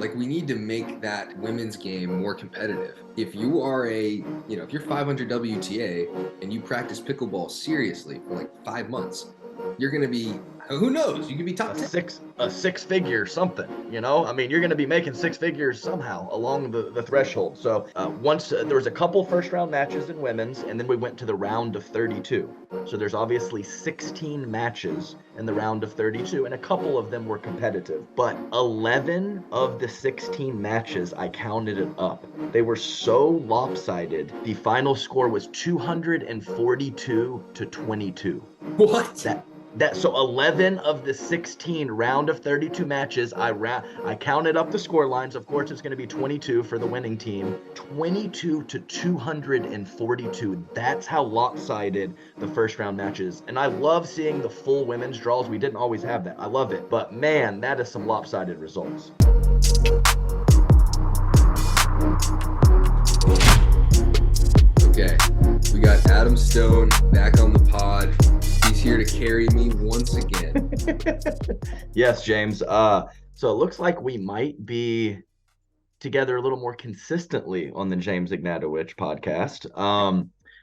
like we need to make that women's game more competitive. If you are if you're 500 WTA and you practice pickleball seriously for like 5 months, you're going to be, who knows, you could be top 10. A six figure something, I mean, you're going to be making six figures somehow along the threshold. So once there was a couple first round matches in women's, and then we went to the round of 32. So there's obviously 16 matches in the round of 32, and a couple of them were competitive, but 11 of the 16 matches, I counted it up, they were so lopsided. The final score was 242 to 22. What? So 11 of the 16 round of 32 matches, I counted up the score lines. Of course, it's going to be 22 for the winning team. 22 to 242. That's how lopsided the first round matches. And I love seeing the full women's draws. We didn't always have that. I love it. But man, that is some lopsided results. Okay, we got Adam Stone back on the pod. He's here to carry me once again. Yes, James. So it looks like we might be together a little more consistently on the James Ignatowich podcast.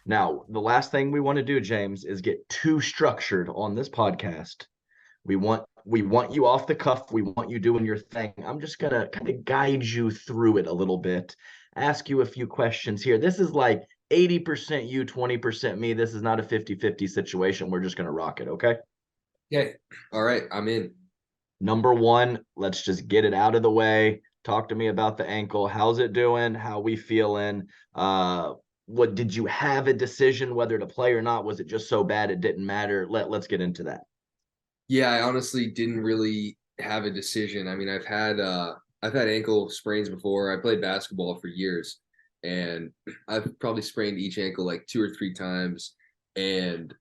Now, the last thing we want to do, James, is get too structured on this podcast. We want you off the cuff. We want you doing your thing. I'm just gonna kind of guide you through it a little bit, ask you a few questions here. This is like 80% you, 20% me. This is not a 50-50 situation. We're just gonna rock it, okay? Okay. All right, I'm in. Number one, let's just get it out of the way. Talk to me about the ankle. How's it doing? How we feeling? What did you have a decision whether to play or not? Was it just so bad it didn't matter? Let's get into that. Yeah, I honestly didn't really have a decision. I mean, I've had ankle sprains before. I played basketball for years, and I've probably sprained each ankle like 2 or 3 times, and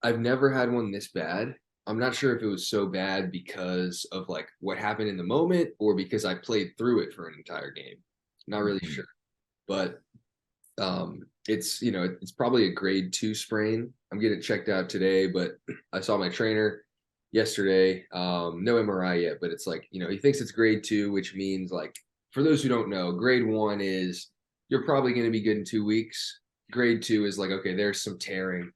I've never had one this bad. I'm not sure if it was so bad because of like what happened in the moment or because I played through it for an entire game. Not really sure. But it's probably a grade 2 sprain. I'm getting checked out today, but I saw my trainer yesterday. No MRI yet, but it's like, he thinks it's grade 2, which means, like, for those who don't know, grade 1 is you're probably going to be good in 2 weeks. Grade 2 is like, okay, there's some tearing.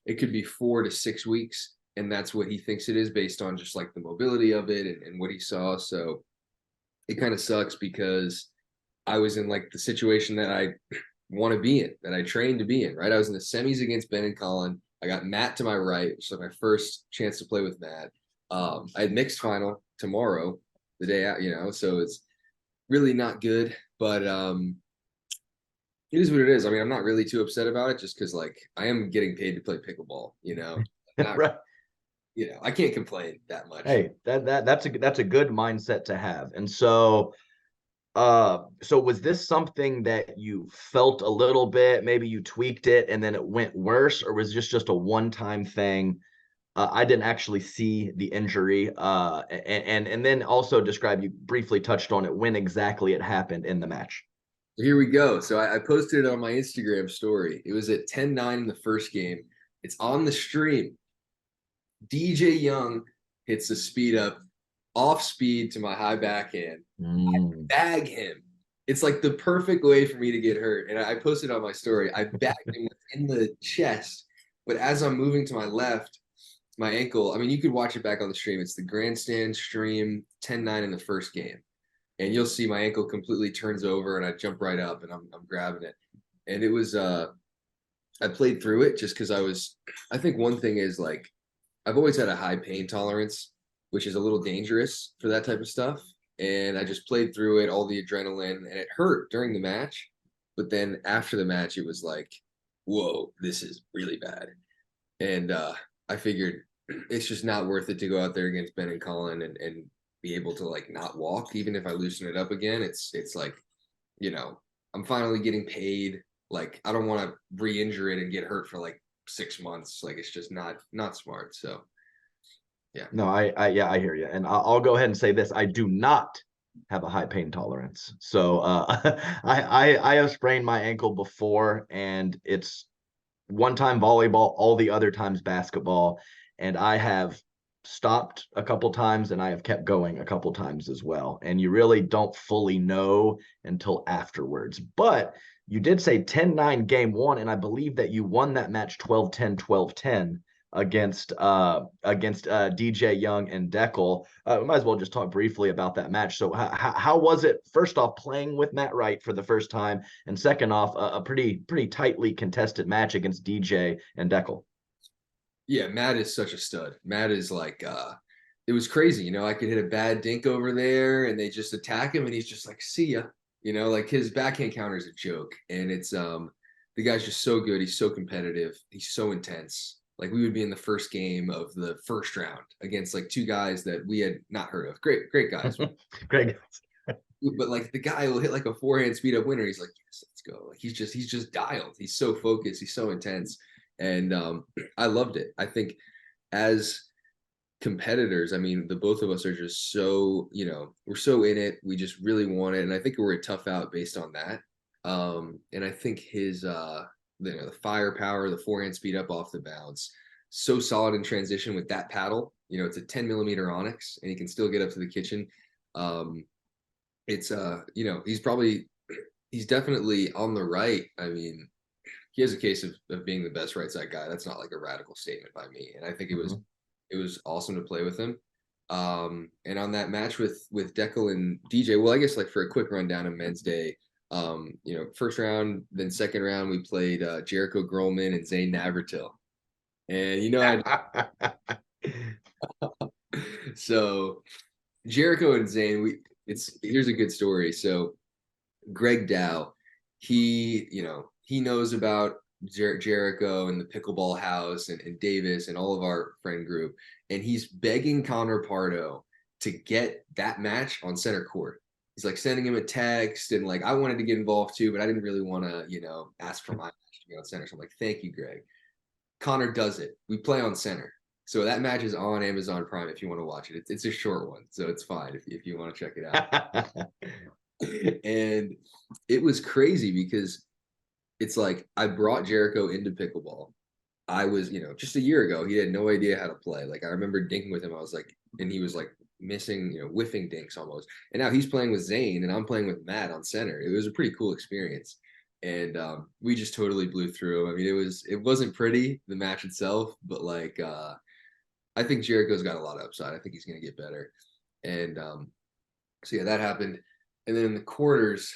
It could be 4 to 6 weeks, and that's what he thinks it is based on just like the mobility of it and what he saw. So it kind of sucks because I was in like the situation that I want to be in, that I trained to be in, right? I was in the semis against Ben and Colin. I got Matt to my right, which was my first chance to play with Matt. I had mixed final tomorrow, the day out, so it's really not good, but it is what it is. I mean, I'm not really too upset about it just because, like, I am getting paid to play pickleball, not, Right. I can't complain that much. Hey, that's a good mindset to have. And so was this something that you felt a little bit, maybe you tweaked it and then it went worse, or was this just a one-time thing? I didn't actually see the injury. And then also describe, you briefly touched on it, when exactly it happened in the match. Here we go. So I posted it on my Instagram story. It was at 10-9 in the first game. It's on the stream. DJ Young hits a speed up off speed to my high backhand. I bag him. It's like the perfect way for me to get hurt. And I posted on my story. I bagged him in the chest, but as I'm moving to my left, my ankle, I mean, you could watch it back on the stream. It's the grandstand stream, 10-9 in the first game. And you'll see my ankle completely turns over and I jump right up and I'm grabbing it. And it was, I played through it just because I think one thing is, like, I've always had a high pain tolerance, which is a little dangerous for that type of stuff. And I just played through it, all the adrenaline, and it hurt during the match. But then after the match, it was like, whoa, this is really bad. And I figured it's just not worth it to go out there against Ben and Colin and be able to, like, not walk. Even if I loosen it up again, it's like, I'm finally getting paid. Like, I don't want to re-injure it and get hurt for like 6 months. Like, it's just not smart. So yeah. No, I hear you. And I'll go ahead and say this. I do not have a high pain tolerance. So I have sprained my ankle before, and it's one time volleyball, all the other times basketball. And I have stopped a couple times and I have kept going a couple times as well. And you really don't fully know until afterwards. But you did say 10-9 game one, and I believe that you won that match 12-10, 12-10 against DJ Young and Deckel. We might as well just talk briefly about that match. So how was it, first off, playing with Matt Wright for the first time, and second off, a pretty tightly contested match against DJ and Deckel? Yeah, Matt is such a stud. Matt is like, it was crazy. I could hit a bad dink over there and they just attack him and he's just like, see ya. Like his backhand counter is a joke. And it's, the guy's just so good. He's so competitive. He's so intense. Like we would be in the first game of the first round against like two guys that we had not heard of. Great guys. Great guys. But like the guy will hit like a forehand speed up winner. He's like, yes, let's go. Like he's just dialed. He's so focused. He's so intense. And I loved it. I think as competitors, I mean, the both of us are just so, we're so in it. We just really want it. And I think we're a tough out based on that. And I think his the firepower, the forehand speed up off the bounce, so solid in transition with that paddle. It's a 10 millimeter onyx and he can still get up to the kitchen. It's he's definitely on the right. I mean, he has a case of being the best right side guy. That's not like a radical statement by me. And I think it was awesome to play with him. And on that match with Deckel and DJ, well, I guess like for a quick rundown of men's day, first round, then second round, we played Jericho Grolman and Zane Navratil. And so Jericho and Zane, here's a good story. So Greg Dow, he knows about Jericho and the Pickleball House and Davis and all of our friend group. And he's begging Connor Pardo to get that match on center court. He's like sending him a text and like, I wanted to get involved too, but I didn't really want to, ask for my match to be on center. So I'm like, thank you, Greg. Connor does it. We play on center. So that match is on Amazon Prime if you want to watch it. It's a short one, so it's fine if you want to check it out. And it was crazy because it's like I brought Jericho into pickleball. I was, just a year ago, he had no idea how to play. Like I remember dinking with him. I was like, and he was like missing, whiffing dinks almost. And now he's playing with Zane and I'm playing with Matt on center. It was a pretty cool experience. And we just totally blew through. I mean, it wasn't pretty, the match itself, but like I think Jericho's got a lot of upside. I think he's going to get better. And so yeah, that happened. And then in the quarters,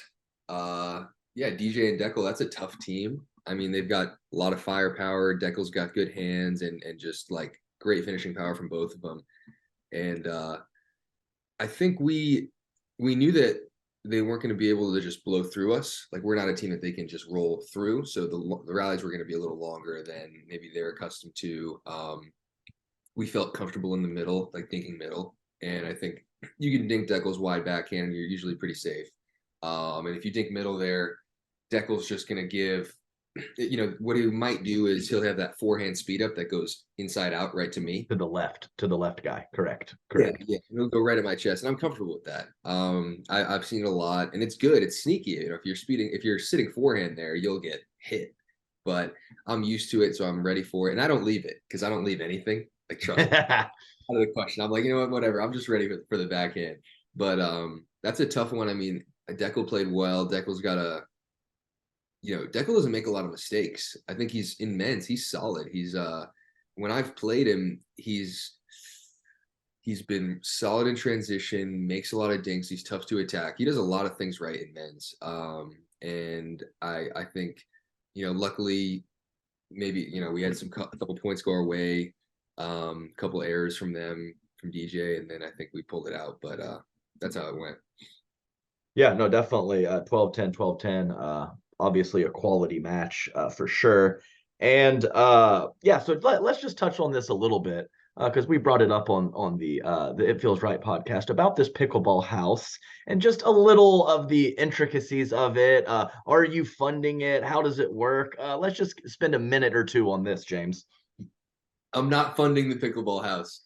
DJ and Deckel, that's a tough team. I mean, they've got a lot of firepower. Deckel's got good hands and just like great finishing power from both of them. And I think we knew that they weren't going to be able to just blow through us. Like we're not a team that they can just roll through. So the rallies were going to be a little longer than maybe they're accustomed to. We felt comfortable in the middle, like dinking middle. And I think you can dink Deckel's wide backhand and you're usually pretty safe. And if you dink middle there, Deckel's just going to give, what he might do is he'll have that forehand speed up that goes inside out right to me. To the left guy. Correct. Yeah. It'll go right at my chest. And I'm comfortable with that. I've seen it a lot and it's good. It's sneaky. If you're sitting forehand there, you'll get hit. But I'm used to it, so I'm ready for it. And I don't leave it because I don't leave anything. Like trust me. Out of the question. I'm like, whatever. I'm just ready for the backhand. But that's a tough one. I mean, Deckel played well. Deckel's got Deckel doesn't make a lot of mistakes. I think he's in men's, he's solid. He's when I've played him, he's been solid in transition, makes a lot of dinks. He's tough to attack. He does a lot of things right in men's. And I think, luckily maybe, we had a couple points go our way, couple errors from DJ, and then I think we pulled it out, but that's how it went. Yeah, no, definitely 12-10, 12-10, obviously a quality match for sure. And so let's just touch on this a little bit because we brought it up on the It Feels Right podcast about this Pickleball House and just a little of the intricacies of it. Are you funding it? How does it work? Let's just spend a minute or two on this, James. I'm not funding the Pickleball House.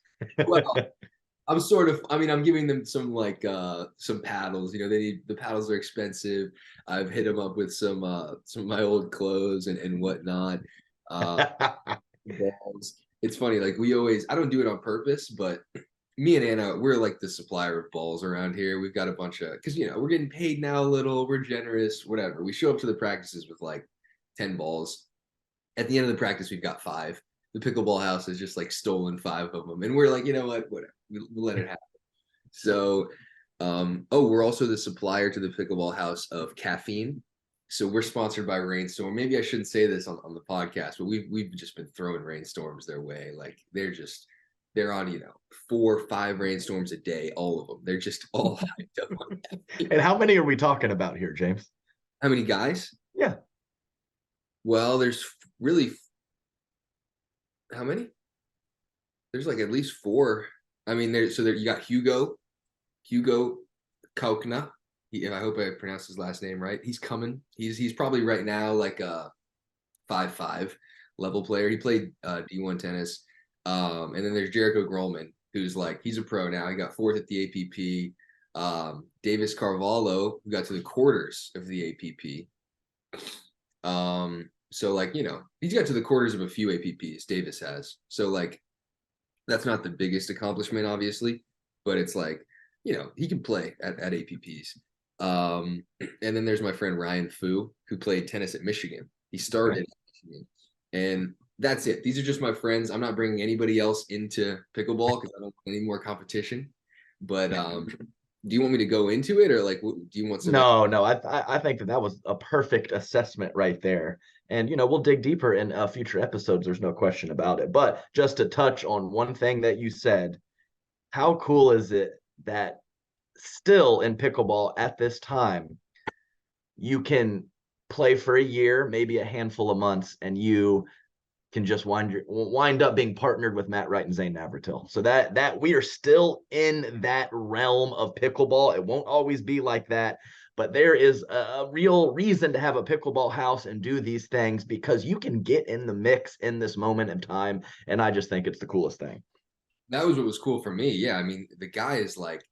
Well, I'm giving them some some paddles. The paddles are expensive. I've hit them up with some of my old clothes and whatnot. Balls. it's funny. Like we always, I don't do it on purpose, but me and Anna, we're like the supplier of balls around here. We've got a bunch of, because we're getting paid now a little. We're generous, whatever. We show up to the practices with like 10 balls. At the end of the practice, we've got 5. The pickleball house has just like stolen 5 of them, and we're like, you know what, whatever. We'll let it happen. So, we're also the supplier to the pickleball house of caffeine. So we're sponsored by Rainstorm. Maybe I shouldn't say this on the podcast, but we've just been throwing rainstorms their way. Like they're on 4 or 5 rainstorms a day, all of them. They're just all hyped up on caffeine. And how many are we talking about here, James? How many guys? Yeah. Well, there's really how many? There's like at least 4. I mean, you got Hugo Kokna. I hope I pronounced his last name right. He's coming. He's probably right now like a 5'5" level player. He played D1 tennis. And then there's Jericho Grollman, who's like, he's a pro now. He got 4th at the APP. Davis Carvalho, who got to the quarters of the APP. So like, he's got to the quarters of a few APPs, Davis has. So like, that's not the biggest accomplishment, obviously, but it's like, he can play at APPs. And then there's my friend Ryan Fu, who played tennis at Michigan. He started at Michigan, and that's it. These are just my friends. I'm not bringing anybody else into pickleball because I don't want any more competition. But do you want me to go into it, or like, do you want some? No. I think that was a perfect assessment right there. And we'll dig deeper in future episodes. There's no question about it. But just to touch on one thing that you said, how cool is it that still in pickleball at this time, you can play for a year, maybe a handful of months, and you can just wind up being partnered with Matt Wright and Zane Navratil. So that we are still in that realm of pickleball. It won't always be like that, but there is a real reason to have a pickleball house and do these things because you can get in the mix in this moment in time. And I just think it's the coolest thing. That was what was cool for me. Yeah, I mean, the guy is like,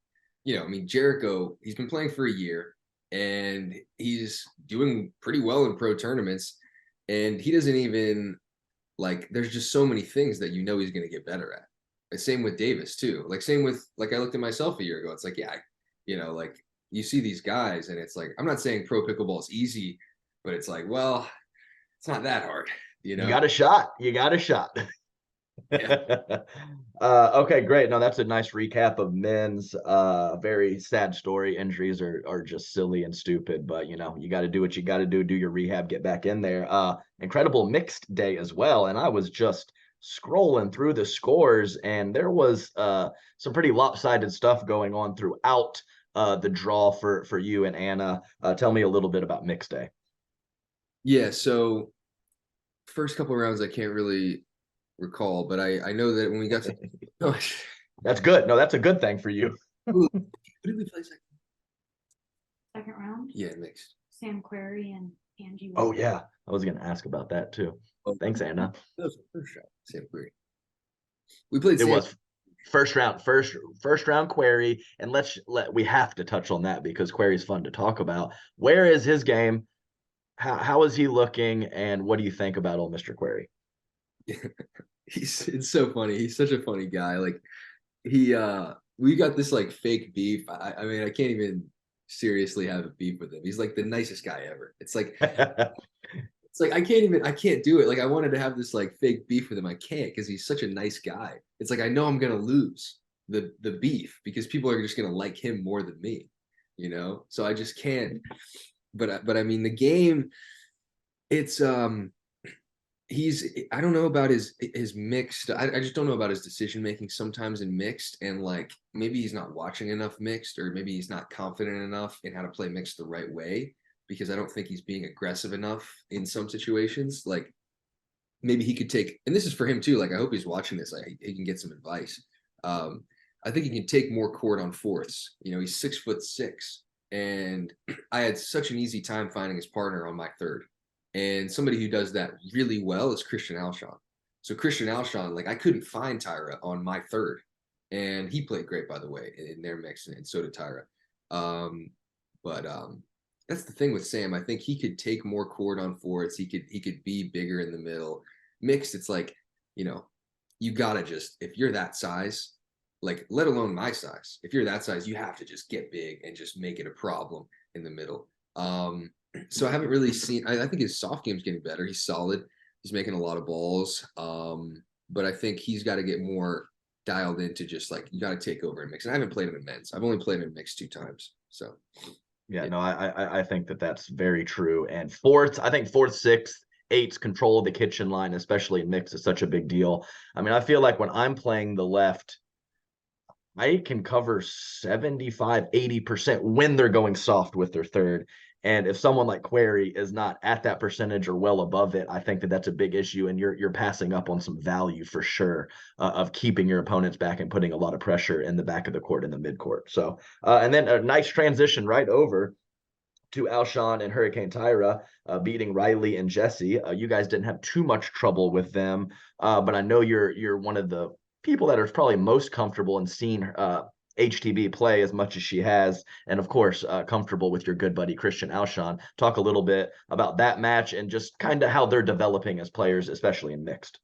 Jericho, he's been playing for a year and he's doing pretty well in pro tournaments. And he doesn't even like, there's just so many things that he's going to get better at. The same with Davis too. Like same with, like, I looked at myself a year ago. It's like, yeah, like you see these guys and it's like, I'm not saying pro pickleball is easy, but it's like, well, it's not that hard. You got a shot. You got a shot. Yeah. Okay, great. No, that's a nice recap of men's very sad story. Injuries are just silly and stupid, but you got to do what you got to do your rehab, get back in there. Incredible mixed day as well. And I was just scrolling through the scores and there was some pretty lopsided stuff going on throughout the draw for you and Anna. Tell me a little bit about mixed day. Yeah, so first couple of rounds I can't really recall, but I know that when we got to That's good. No, that's a good thing for you. Who did we play second round? Yeah, mixed. Sam Query and Angie. Oh yeah, I was going to ask about that too. Thanks, Anna. That was the first round. Sam Query. We played. It was first round Query, and we have to touch on that because Query's fun to talk about. Where is his game? How is he looking, and what do you think about old Mr. Query? It's so funny. He's such a funny guy. Like we got this like fake beef. I mean, I can't even seriously have a beef with him. He's like the nicest guy ever. It's like I can't do it. Like I wanted to have this like fake beef with him. I can't because he's such a nice guy. It's like I know I'm gonna lose the beef because people are just gonna like him more than me, So I just can't. But I mean the game, it's I don't know about his mixed. I just don't know about his decision making sometimes in mixed, and like maybe he's not watching enough mixed, or maybe he's not confident enough in how to play mixed the right way, because I don't think he's being aggressive enough in some situations. Like maybe he could take, and this is for him too, like I hope he's watching this, like he can get some advice. I think he can take more court on fourths. He's 6'6", and I had such an easy time finding his partner on my third. And somebody who does that really well is Christian Alshon. So Christian Alshon, like I couldn't find Tyra on my third, and he played great, by the way, in their mix, and so did Tyra. But that's the thing with Sam. I think he could take more court on fourths. He could be bigger in the middle. Mixed, it's like you gotta just, if you're that size, like let alone my size, if you're that size, you have to just get big and just make it a problem in the middle. So I haven't really seen. I think his soft game's getting better. He's solid. He's making a lot of balls. But I think he's got to get more dialed into just like you got to take over in mix. And I haven't played him in men's. I've only played him in mix 2 times. So Yeah, no, I think that that's very true. And fourth, I think fourth, sixth, eighth control of the kitchen line, especially in mix, is such a big deal. I mean, I feel like when I'm playing the left, I can cover 75, 80% when they're going soft with their third. And if someone like Query is not at that percentage or well above it, I think that that's a big issue. And you're passing up on some value for sure of keeping your opponents back and putting a lot of pressure in the back of the court, in the mid court. So, and then a nice transition right over to Alshon and Hurricane Tyra beating Riley and Jesse. You guys didn't have too much trouble with them, but I know you're one of the people that are probably most comfortable in seeing HTB play as much as she has, and of course, comfortable with your good buddy Christian Alshon. Talk a little bit about that match and just kind of how they're developing as players, especially in mixed.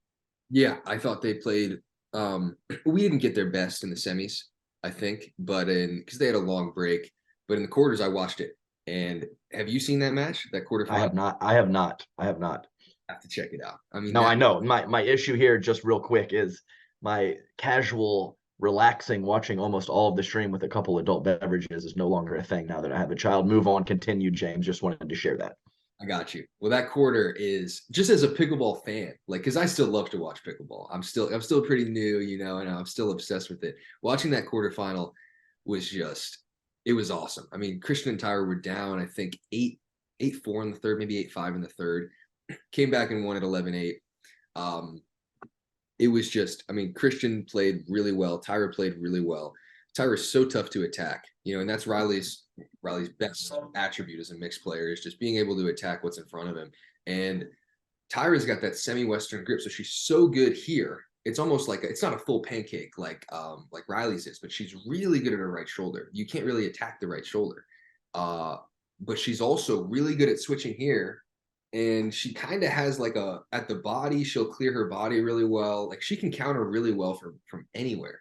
yeah, I thought they played. We didn't get their best in the semis, I think, but because they had a long break. But in the quarters, I watched it. And have you seen that match? That quarterfinal? I have not. I have not. I have not. Have to check it out. I mean, No, I know. My issue here, just real quick, is my casual, relaxing, watching almost all of the stream with a couple adult beverages is no longer a thing now that I have a child. Move on, continue, James. Just wanted to share that. I got you. Well, that quarter is just as a pickleball fan, like, because I still love to watch pickleball. I'm still pretty new, and I'm still obsessed with it. Watching that quarterfinal was just, it was awesome. I mean, Christian and Tyra were down, I think 8-4 in the third, maybe 8-5 in the third. Came back and won at 11-8. It was just, I mean, Christian played really well. Tyra played really well. Tyra's so tough to attack, and that's Riley's best attribute as a mixed player is just being able to attack what's in front of him. And Tyra's got that semi-Western grip, so she's so good here. It's almost like it's not a full pancake like Riley's is, but she's really good at her right shoulder. You can't really attack the right shoulder, but she's also really good at switching here. And she kind of has like at the body, she'll clear her body really well. Like she can counter really well from anywhere.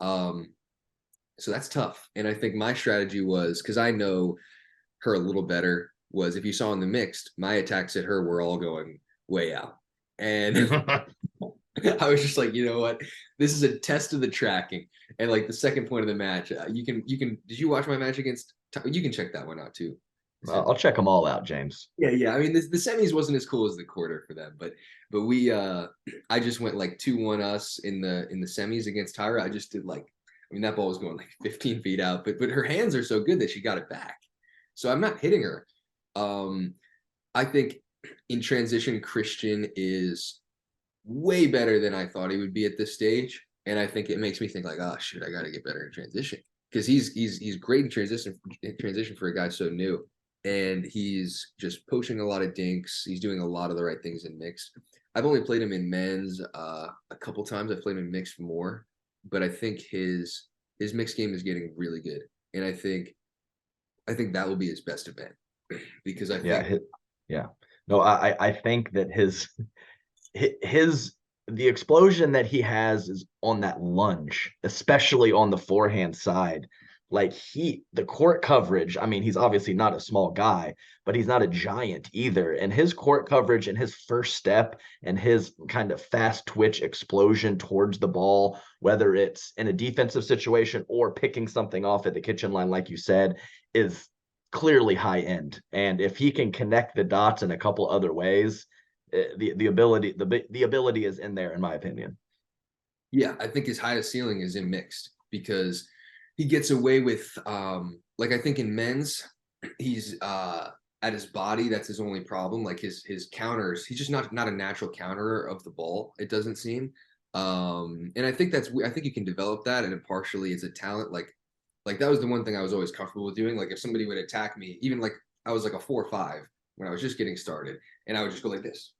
So that's tough. And I think my strategy was, because I know her a little better, was if you saw in the mixed, my attacks at her were all going way out. And I was just like, you know what? This is a test of the tracking. And like the second point of the match, you can, did you watch my match against, you can check that one out too. I'll check them all out, James. Yeah. I mean, the semis wasn't as cool as the quarter for them, but we, I just went like 2-1 us in the semis against Tyra. I just did like, I mean, that ball was going like 15 feet out, but her hands are so good that she got it back. So I'm not hitting her. I think in transition, Christian is way better than I thought he would be at this stage. And I think it makes me think like, oh shoot, I got to get better in transition, because he's great in transition for a guy so new. And he's just poaching a lot of dinks. He's doing a lot of the right things in mixed. I've only played him in men's a couple times. I've played him in mixed more, but I think his mixed game is getting really good. And I think that will be his best event, because I think No, I think that the explosion that he has is on that lunge, especially on the forehand side. Like the court coverage, I mean, he's obviously not a small guy, but he's not a giant either. And his court coverage and his first step and his kind of fast twitch explosion towards the ball, whether it's in a defensive situation or picking something off at the kitchen line, like you said, is clearly high end. And if he can connect the dots in a couple other ways, the ability is in there, in my opinion. Yeah, I think his highest ceiling is in mixed, because he gets away with like I think in men's, he's at his body, that's his only problem. Like his counters, he's just not a natural counterer of the ball, it doesn't seem. And I think you can develop that, and partially it's a talent. Like that was the one thing I was always comfortable with doing. Like if somebody would attack me, even like I was like a 4-5 when I was just getting started, and I would just go like this,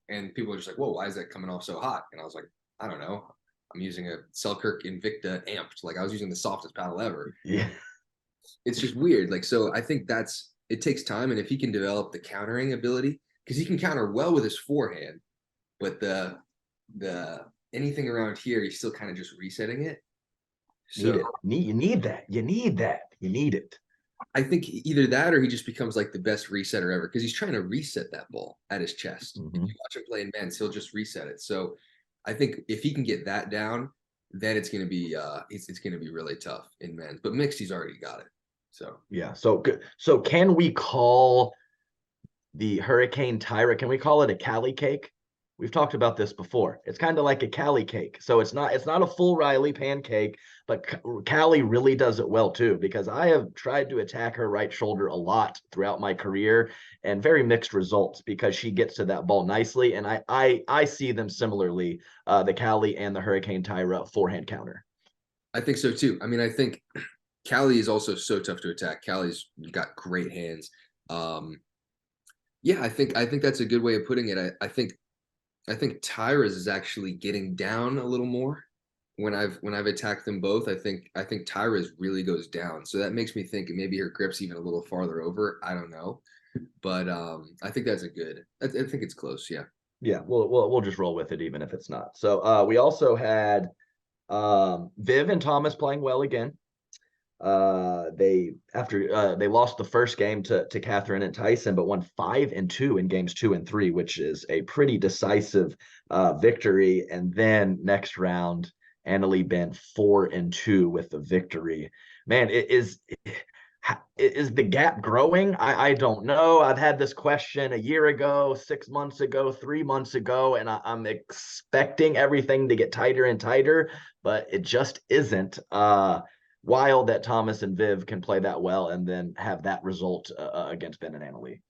and people were just like, whoa, why is that coming off so hot? And I was like, I don't know. I'm using a Selkirk Invicta amped. Like I was using the softest paddle ever. Yeah. It's just weird. Like, so I think it takes time. And if he can develop the countering ability, because he can counter well with his forehand, but anything around here, he's still kind of just resetting it. Need So it. You need that. You need that. You need it. I think either that or he just becomes like the best resetter ever because he's trying to reset that ball at his chest. If you watch him play in men's, he'll just reset it. So I think if he can get that down, then it's going to be it's going to be really tough in men's. But mixed, he's already got it. So Yeah. So can we call the Hurricane Tyra? Can we call it a Cali cake? We've talked about this before. It's kind of like a Cali cake. So it's not a full Riley pancake, but Cali really does it well too, because I have tried to attack her right shoulder a lot throughout my career and very mixed results because she gets to that ball nicely. And I see them similarly, the Cali and the Hurricane Tyra forehand counter. I think so too. I mean, I think Callie is also so tough to attack. Callie's got great hands. Yeah, I think that's a good way of putting it. I think Tyra's is actually getting down a little more when I've attacked them both. I think Tyra's really goes down. So that makes me think maybe her grip's even a little farther over. I don't know. But I think that's a good. I think it's close, yeah. Yeah, we'll just roll with it even if it's not. So we also had Viv and Thomas playing well again. They lost the first game to Catherine and Tyson, but won 5-2 in games 2 and 3, which is a pretty decisive victory. And then next round, Anna Leigh Ben 4-2 with the victory. Man, is the gap growing? I don't know. I've had this question a year ago, 6 months ago, 3 months ago, and I'm expecting everything to get tighter and tighter, but it just isn't. Wild that Thomas and Viv can play that well and then have that result against Ben and Anna Leigh.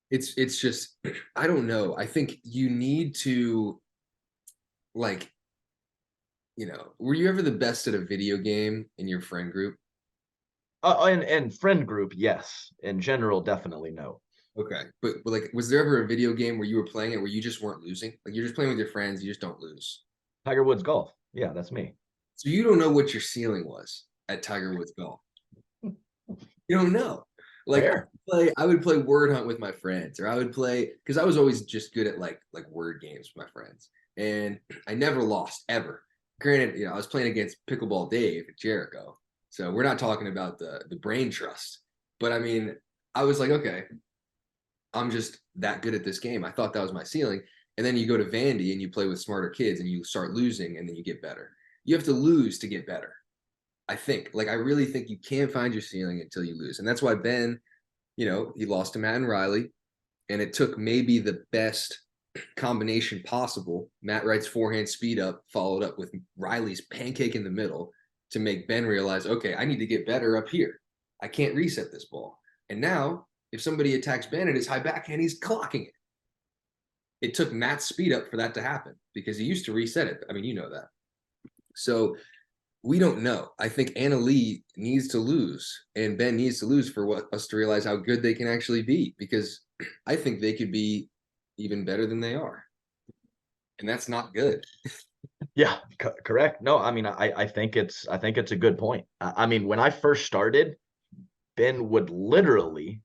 It's just I don't know. I think you need to like, were you ever the best at a video game in your friend group? And friend group, yes. In general, definitely no. Okay, but like, was there ever a video game where you were playing it where you just weren't losing? Like you're just playing with your friends, you just don't lose. Tiger Woods golf. Yeah, that's me. So you don't know what your ceiling was at Tiger Woods golf. You don't know. Like Fair. I would play Word Hunt with my friends, or I would play because I was always just good at like word games with my friends, and I never lost ever. Granted, I was playing against Pickleball Dave at Jericho, so we're not talking about the brain trust. But I mean, I was like, okay, I'm just that good at this game. I thought that was my ceiling. And then you go to Vandy and you play with smarter kids and you start losing and then you get better. You have to lose to get better. I think. Like I really think you can't find your ceiling until you lose. And that's why Ben, he lost to Matt and Riley, and it took maybe the best combination possible. Matt Wright's forehand speed up, followed up with Riley's pancake in the middle to make Ben realize, okay, I need to get better up here. I can't reset this ball. And now, if somebody attacks Ben at his high backhand, he's clocking it. It took Matt's speed up for that to happen because he used to reset it. I mean, you know that. So we don't know. I think Anna Leigh needs to lose and Ben needs to lose for us to realize how good they can actually be, because I think they could be even better than they are. And that's not good. Yeah, correct. No, I mean, I think it's a good point. I mean, when I first started, Ben would literally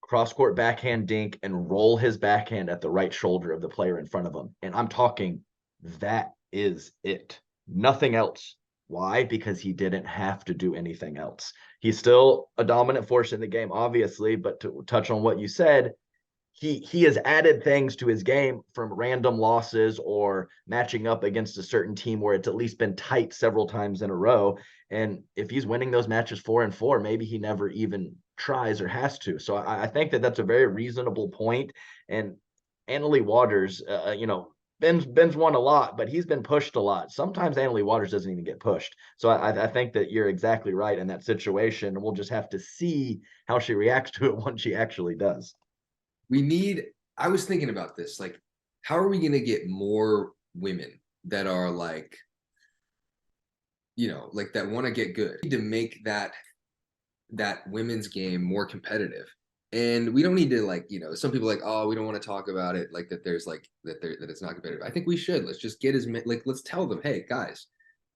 cross-court backhand dink and roll his backhand at the right shoulder of the player in front of him. And I'm talking, that is it. Nothing else. Why? Because he didn't have to do anything else. He's still a dominant force in the game, obviously, but to touch on what you said, he has added things to his game from random losses or matching up against a certain team where it's at least been tight several times in a row. And if he's winning those matches 4-4, maybe he never even tries or has to. So I think that's a very reasonable point. And Anna Leigh Waters, Ben's won a lot, but he's been pushed a lot. Sometimes Anna Leigh Waters doesn't even get pushed. So I think that you're exactly right in that situation. We'll just have to see how she reacts to it once she actually does. I was thinking about this, like, how are we going to get more women that are like, like that want to get good, to make that women's game more competitive. And we don't need to some people like, oh, we don't want to talk about it, like that there's like that it's not competitive. I think we should. Let's just get let's tell them, hey guys,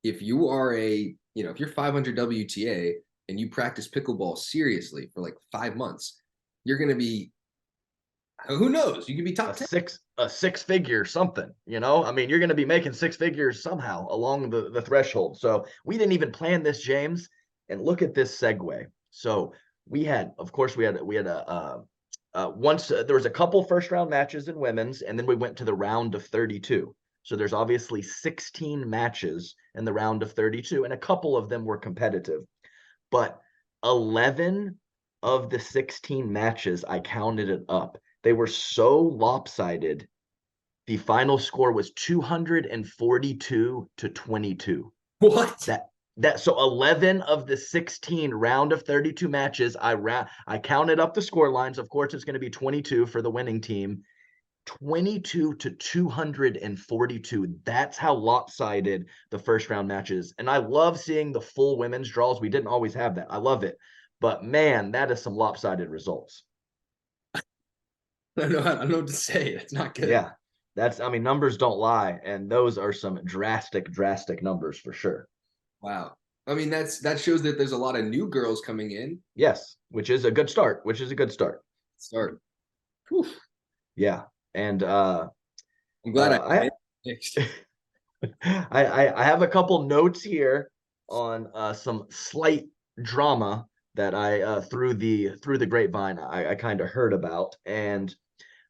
if you are if you're 500 WTA and you practice pickleball seriously for like 5 months, you're going to be, who knows, you could be top 10. a six-figure something, you know? I mean, you're going to be making six figures somehow along the threshold. So we didn't even plan this, James. And look at this segue. So we had, of course, we had once there was a couple first round matches in women's, and then we went to the round of 32. So there's obviously 16 matches in the round of 32, and a couple of them were competitive. But 11 of the 16 matches, I counted it up, they were so lopsided. The final score was 242 to 22. What? So 11 of the 16 round of 32 matches, I counted up the score lines. Of course, it's going to be 22 for the winning team. 22 to 242. That's how lopsided the first round matches. And I love seeing the full women's draws. We didn't always have that. I love it. But man, that is some lopsided results. I don't know what to say. That's not good. Yeah. I mean, numbers don't lie, and those are some drastic numbers for sure. Wow. I mean, that shows that there's a lot of new girls coming in. Yes, which is a good start. Start. Whew. Yeah. And I'm glad I have a couple notes here on some slight drama that I through the grapevine I kind of heard about. And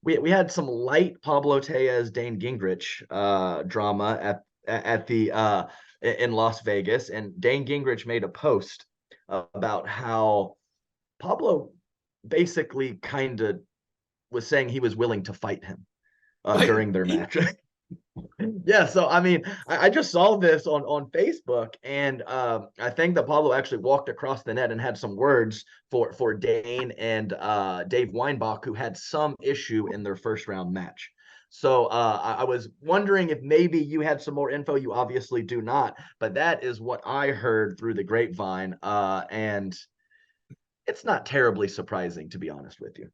we had some light Pablo Tellez Dane Gingrich drama at the in Las Vegas, and Dane Gingrich made a post about how Pablo basically kind of was saying he was willing to fight him during their match. Yeah, so I mean, I just saw this on Facebook, and I think that Pablo actually walked across the net and had some words for Dane and Dave Weinbach, who had some issue in their first round match. So I was wondering if maybe you had some more info. You obviously do not, but that is what I heard through the grapevine, and it's not terribly surprising, to be honest with you.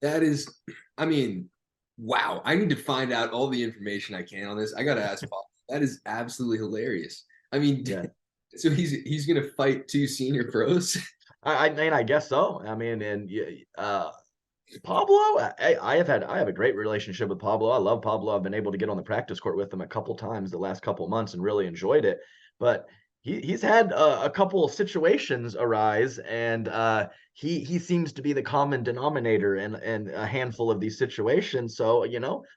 That is, I mean, wow. I need to find out all the information I can on this. I gotta ask Paul. That is absolutely hilarious. I mean, Yeah. So he's gonna fight two senior pros. I mean, I guess so. I mean, and Pablo, I have a great relationship with Pablo. I love Pablo. I've been able to get on the practice court with him a couple times the last couple months and really enjoyed it. But he's had a couple situations arise, and he seems to be the common denominator in a handful of these situations. So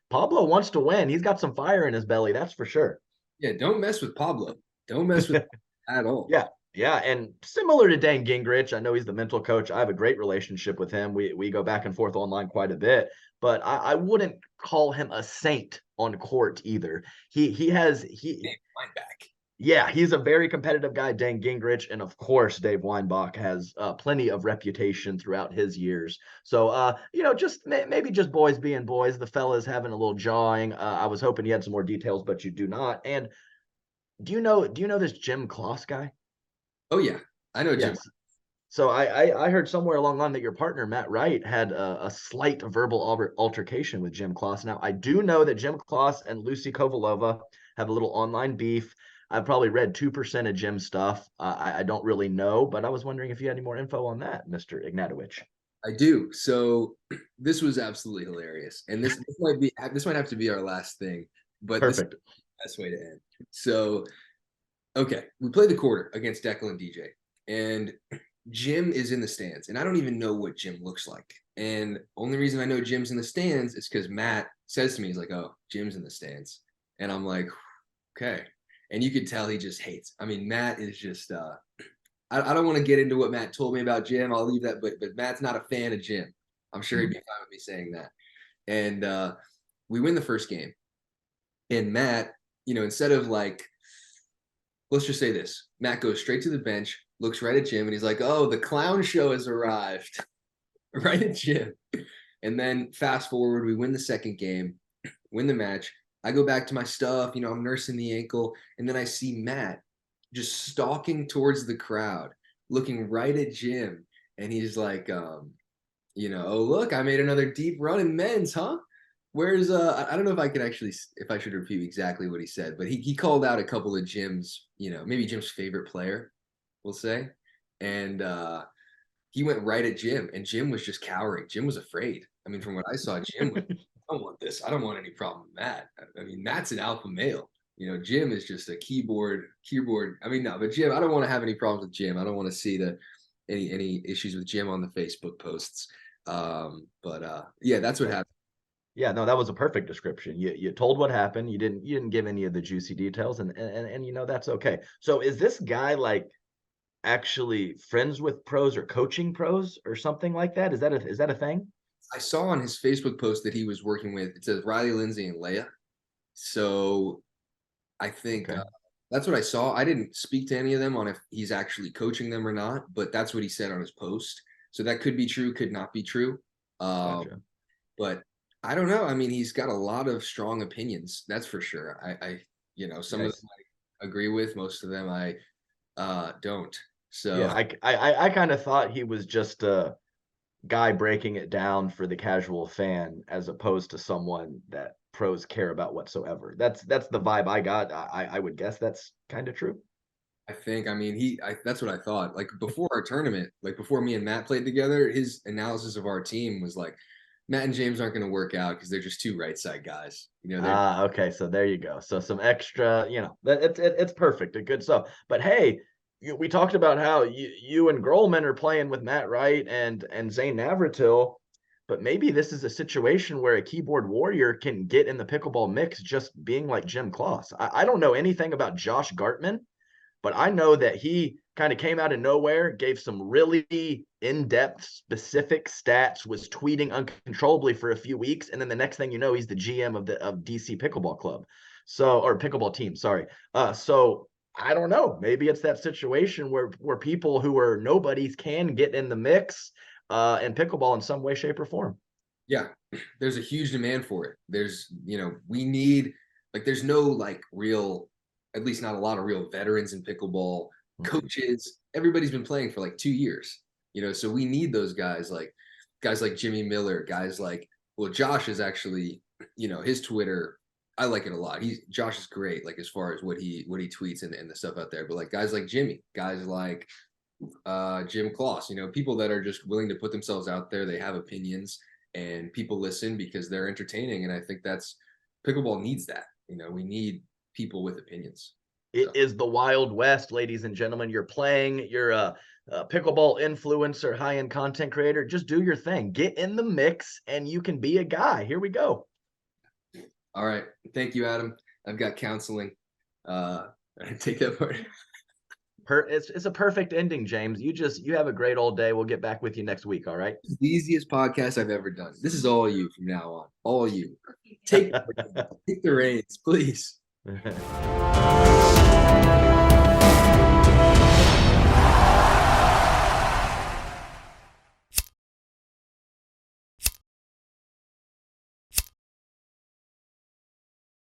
Pablo wants to win. He's got some fire in his belly, that's for sure. Yeah, don't mess with Pablo. Don't mess with at all. Yeah. Yeah, and similar to Dane Gingrich, I know he's the mental coach. I have a great relationship with him. We go back and forth online quite a bit, but I wouldn't call him a saint on court either. Weinbach. Yeah, he's a very competitive guy, Dane Gingrich, and of course Dave Weinbach has plenty of reputation throughout his years. So just maybe just boys being boys. The fella's having a little jawing. I was hoping you had some more details, but you do not. And do you know this Jim Kloss guy? Oh yeah, I know Jim. Yes. So I heard somewhere along the line that your partner Matt Wright had a slight verbal altercation with Jim Kloss. Now I do know that Jim Kloss and Lucy Kovalova have a little online beef. I've probably read 2% of Jim's stuff. I don't really know, but I was wondering if you had any more info on that, Mr. Ignatowich. I do. So this was absolutely hilarious, and this might have to be our last thing, but Perfect. This is the best way to end. So, okay, we played the quarter against Declan and DJ, and Jim is in the stands, and I don't even know what Jim looks like. And only reason I know Jim's in the stands is because Matt says to me, he's like, "Oh, Jim's in the stands," and I'm like, "Okay." And you could tell he just hates. I mean, Matt is just. I don't want to get into what Matt told me about Jim. I'll leave that, but Matt's not a fan of Jim. I'm sure he'd be fine with me saying that. And we win the first game, and Matt, instead of like, let's just say this, Matt goes straight to the bench, looks right at Jim, and he's like, "Oh, the clown show has arrived," right at Jim. And then fast forward, we win the second game, win the match. I go back to my stuff, I'm nursing the ankle, and then I see Matt just stalking towards the crowd, looking right at Jim, and he's like, "Oh look, I made another deep run in men's, huh? Where's I don't know if I should repeat exactly what he said, but he called out a couple of Jim's, maybe Jim's favorite player, we'll say, and he went right at Jim, and Jim was just cowering. Jim was afraid. I mean, from what I saw, Jim was I don't want this. I don't want any problem with Matt. I mean, Matt's an alpha male. You know, Jim is just a keyboard. I mean, no, but Jim, I don't want to have any problems with Jim. I don't want to see any issues with Jim on the Facebook posts. Yeah, that's what happened. Yeah, no, that was a perfect description. You told what happened. You didn't give any of the juicy details, and you know that's okay. So is this guy like actually friends with pros or coaching pros or something like that? Is that a thing? I saw on his Facebook post that he was working with, it says Riley, Lindsay, and Leia. So I think Okay. that's what I saw. I didn't speak to any of them on if he's actually coaching them or not, but that's what he said on his post. So that could be true, could not be true. Gotcha. But I don't know. I mean, he's got a lot of strong opinions. That's for sure. Some of them I agree with. Most of them I don't. So Yeah, I kind of thought he was just a guy breaking it down for the casual fan as opposed to someone that pros care about whatsoever. That's the vibe I got. I would guess that's kind of true. I think, I mean, that's what I thought. Like before our tournament, like before me and Matt played together, his analysis of our team was like, Matt and James aren't going to work out because they're just two right side guys. You know, Okay, so there you go. So some extra, it's perfect, a good stuff. But hey, we talked about how you and Grolman are playing with Matt Wright and Zane Navratil, but maybe this is a situation where a keyboard warrior can get in the pickleball mix just being like Jim Kloss. I don't know anything about Josh Gartman, but I know that he kind of came out of nowhere, gave some really in-depth, specific stats, was tweeting uncontrollably for a few weeks, and then the next thing you know, he's the GM of DC Pickleball Club, or pickleball team. Sorry. So I don't know. Maybe it's that situation where people who are nobodies can get in the mix in pickleball in some way, shape, or form. Yeah, there's a huge demand for it. We need there's no like real, at least not a lot of real veterans in pickleball, coaches. Everybody's been playing for like 2 years, so we need those guys like Jimmy Miller, guys like, well, Josh is actually, his Twitter, I like it a lot. Josh is great, like as far as what he tweets and the stuff out there. But like guys like Jimmy, guys like Jim Kloss, people that are just willing to put themselves out there. They have opinions and people listen because they're entertaining. And I think pickleball needs that. We need people with opinions. It is the Wild West, ladies and gentlemen. You're playing, you're a pickleball influencer, high-end content creator. Just do your thing. Get in the mix and you can be a guy. Here we go. All right. Thank you, Adam. I've got counseling. Take that part. It's a perfect ending, James. You have a great old day. We'll get back with you next week. All right. It's the easiest podcast I've ever done. This is all you from now on. All you. Take the reins, please.